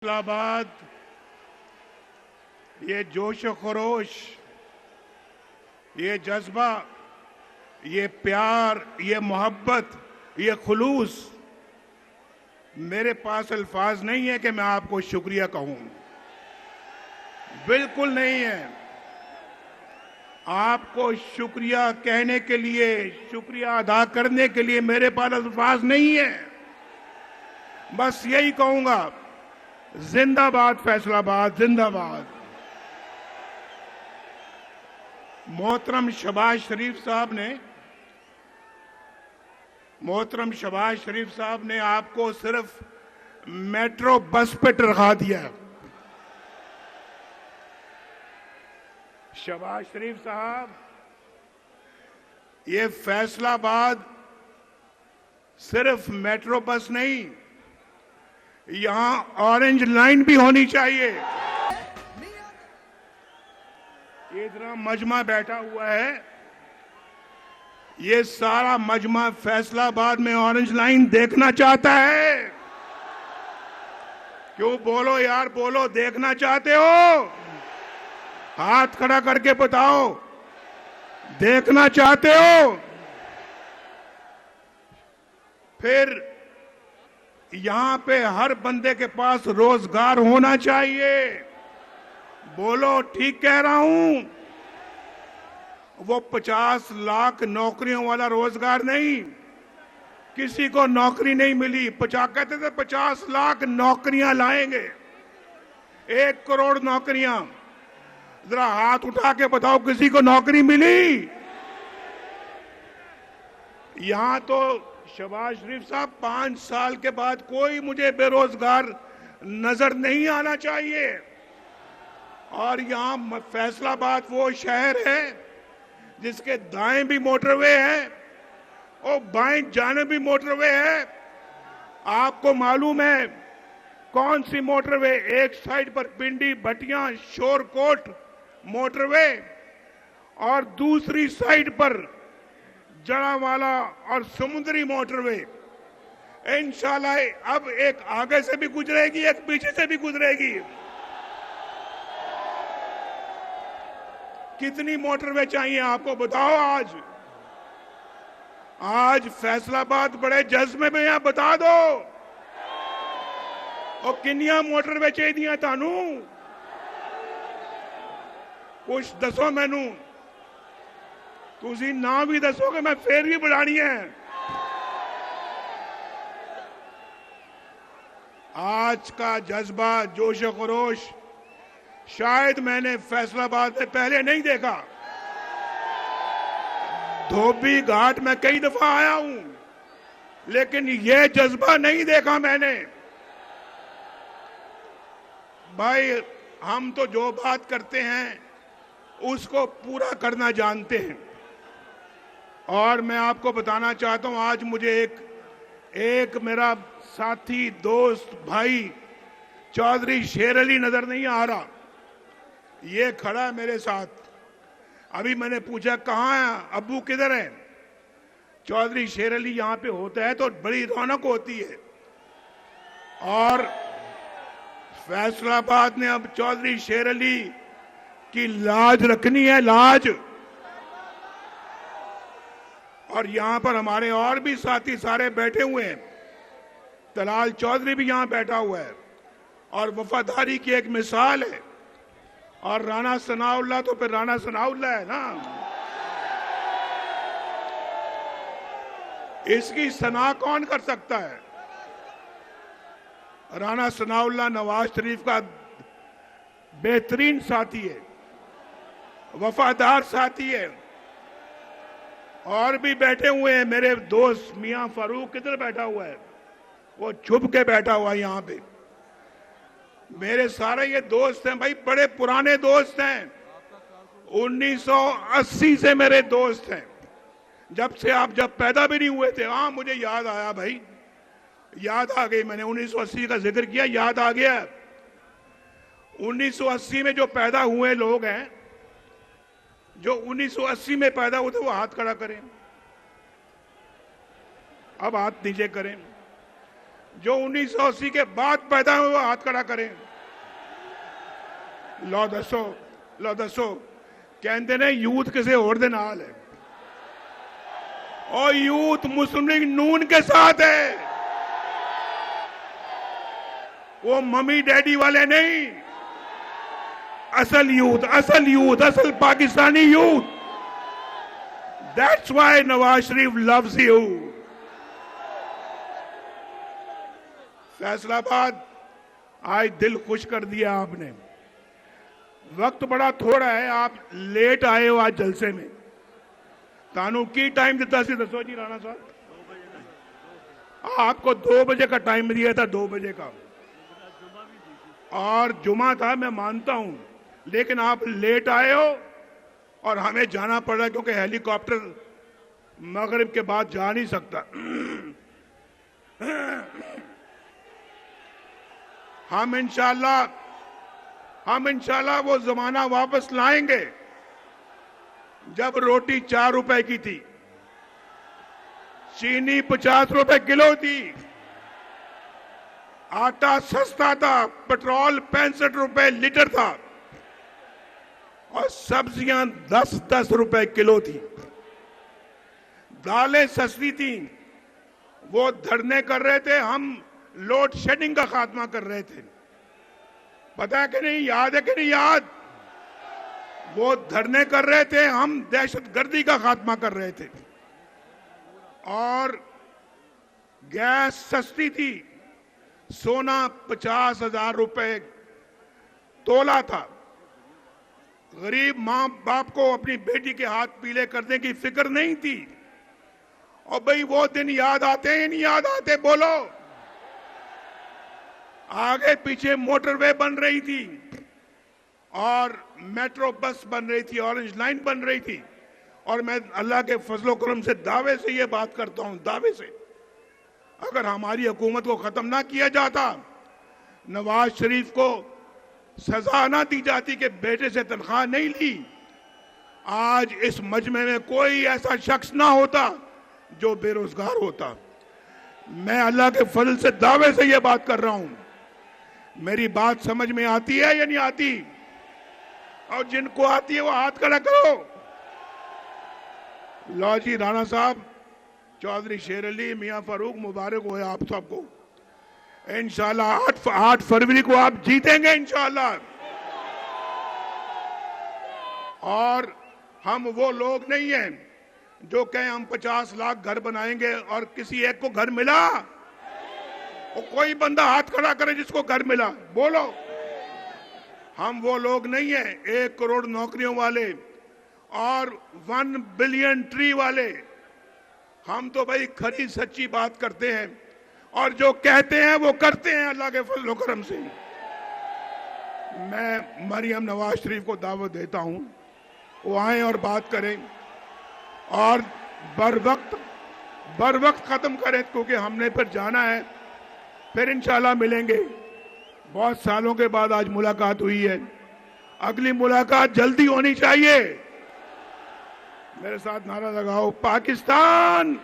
इस्लामाबाद, ये जोश व खरोश, ये जज्बा, ये प्यार, ये मोहब्बत, ये खुलूस, मेरे पास अल्फाज नहीं है कि मैं आपको शुक्रिया कहूं। बिल्कुल नहीं है। आपको शुक्रिया कहने के लिए, शुक्रिया अदा करने के लिए मेरे पास अल्फाज नहीं है। बस यही कहूंगा, जिंदाबाद फैसलाबाद, जिंदाबाद। मोहतरम शहबाज शरीफ साहब ने आपको सिर्फ मेट्रो बस पे रखा दिया। शहबाज शरीफ साहब, ये फैसलाबाद सिर्फ मेट्रो बस नहीं, यहां ऑरेंज लाइन भी होनी चाहिए। ये इतना मजमा बैठा हुआ है, ये सारा मजमा फैसलाबाद में ऑरेंज लाइन देखना चाहता है। क्यों? बोलो यार, बोलो। देखना चाहते हो? हाथ खड़ा करके बताओ, देखना चाहते हो? फिर यहां पे हर बंदे के पास रोजगार होना चाहिए। बोलो, ठीक कह रहा हूं? वो 50 लाख नौकरियों वाला रोजगार नहीं। किसी को नौकरी नहीं मिली। कहते थे 50 लाख नौकरियां लाएंगे, 1 करोड़ नौकरियां। जरा हाथ उठा के बताओ, किसी को नौकरी मिली? यहां तो शहबाज शरीफ साहब, 5 साल के बाद कोई मुझे बेरोजगार नजर नहीं आना चाहिए। और यहां फैसलाबाद वो शहर है जिसके दाएं भी मोटरवे है और बाएं जाने भी मोटरवे है। आपको मालूम है कौन सी मोटरवे? एक साइड पर पिंडी भटिया शोरकोट मोटरवे और दूसरी साइड पर जड़ावाला और समुद्री मोटरवे। इंशाल्लाह अब एक आगे से भी गुजरेगी, एक पीछे से भी गुजरेगी। कितनी मोटरवे चाहिए आपको? बताओ। आज फैसलाबाद बड़े जज्बे में यहां बता दो। और किन्नियां मोटरवे चाहिए थानू? कुछ दसो मैनू। तुसी ना भी दसोगे, मैं फिर भी बढ़ानी है। आज का जज्बा, जोश खरोश शायद मैंने फैसलाबाद में पहले नहीं देखा। धोबी घाट में कई दफा आया हूं, लेकिन यह जज्बा नहीं देखा मैंने। भाई, हम तो जो बात करते हैं उसको पूरा करना जानते हैं। और मैं आपको बताना चाहता हूं, आज मुझे एक मेरा साथी, दोस्त, भाई चौधरी शेर अली नजर नहीं आ रहा। ये खड़ा है मेरे साथ। अभी मैंने पूछा कहां है अब्बू, किधर है? चौधरी शेर अली यहां पे होता है तो बड़ी रौनक होती है। और फैसलाबाद ने अब चौधरी शेर अली की लाज रखनी है, लाज। और यहां पर हमारे और भी साथी सारे बैठे हुए हैं। तलाल चौधरी भी यहां बैठा हुआ है और वफादारी की एक मिसाल है। और राणा सनाउल्लाह तो फिर राणा सनाउल्लाह है ना। इसकी सना कौन कर सकता है? राणा सनाउल्लाह नवाज शरीफ का बेहतरीन साथी है, वफादार साथी है। और भी बैठे हुए हैं मेरे दोस्त। मियां फारूक किधर बैठा हुआ है? वो छुप के बैठा हुआ है यहां पे। मेरे सारे ये दोस्त हैं भाई, बड़े पुराने दोस्त हैं। 1980 से मेरे दोस्त हैं, जब से आप जब पैदा भी नहीं हुए थे। हाँ, मुझे याद आया भाई, याद आ गई। मैंने 1980 का जिक्र किया, याद आ गया। 1980 में जो पैदा हुए लोग हैं, जो 1980 में पैदा हुए थे, वो हाथ खड़ा करें। अब हाथ नीचे करें। जो 1980 के बाद पैदा हुए वो हाथ खड़ा करें। लो दसो कहते ने यूथ किसी और दे नाल है और यूथ मुस्लिम लीग नून के साथ है, वो मम्मी डैडी वाले नहीं, असल यूथ, असल Pakistani youth. That's why Nawaz Sharif loves you. Faisalabad आज दिल खुश कर दिया आपने। वक्त बड़ा थोड़ा है, आप लेट आए हो आज जलसे में। तानू की टाइम दिता सी दसो जी राणा साहब? आपको 2 बजे का टाइम दिया था, 2 बजे का, और जुमा था, मैं मानता हूं, लेकिन आप लेट आए हो और हमें जाना पड़ा क्योंकि हेलीकॉप्टर मगरिब के बाद जा नहीं सकता। हम इंशाल्लाह वो जमाना वापस लाएंगे जब रोटी 4 रुपए की थी, चीनी 50 रुपए किलो थी, आटा सस्ता था, पेट्रोल 65 रुपए लीटर था और सब्जियां 10-10 रुपए किलो थी, दालें सस्ती थी। वो धरने कर रहे थे, हम लोड शेडिंग का खात्मा कर रहे थे। पता है कि नहीं, याद है कि नहीं याद? वो धरने कर रहे थे, हम दहशतगर्दी का खात्मा कर रहे थे। और गैस सस्ती थी, सोना 50,000 रुपए तोला था। गरीब मां बाप को अपनी बेटी के हाथ पीले करने की फिक्र नहीं थी। और भाई वो दिन याद आते हैं नहीं याद आते? बोलो। आगे पीछे मोटरवे बन रही थी और मेट्रो बस बन रही थी, ऑरेंज लाइन बन रही थी। और मैं अल्लाह के फजलो करम से दावे से ये बात करता हूं, दावे से, अगर हमारी हुकूमत को खत्म ना किया जाता, नवाज शरीफ को सजा ना दी जाती कि बेटे से तनख्वाह नहीं ली, आज इस मजमे में कोई ऐसा शख्स ना होता जो बेरोजगार होता। मैं अल्लाह के फजल से दावे से ये बात कर रहा हूं। मेरी बात समझ में आती है या नहीं आती? और जिनको आती है वो हाथ खड़ा करो। लो जी राणा साहब, चौधरी शेर अली, मियां फारूक, मुबारक हो आप सबको। इंशाल्लाह 8 फरवरी को आप जीतेंगे इंशाल्लाह। और हम वो लोग नहीं हैं जो कहें हम 50 लाख घर बनाएंगे और किसी एक को घर मिला। और कोई बंदा हाथ खड़ा करे जिसको घर मिला, बोलो। हम वो लोग नहीं हैं 1 करोड़ नौकरियों वाले और 1 बिलियन ट्री वाले। हम तो भाई खरी सच्ची बात करते हैं और जो कहते हैं वो करते हैं अल्लाह के फजल करम से। मैं मरियम नवाज शरीफ को दावत देता हूं, वो आए और बात करें और बर वक्त खत्म करें, क्योंकि हमने फिर जाना है, फिर इंशाल्लाह मिलेंगे। बहुत सालों के बाद आज मुलाकात हुई है, अगली मुलाकात जल्दी होनी चाहिए। मेरे साथ नारा लगाओ, पाकिस्तान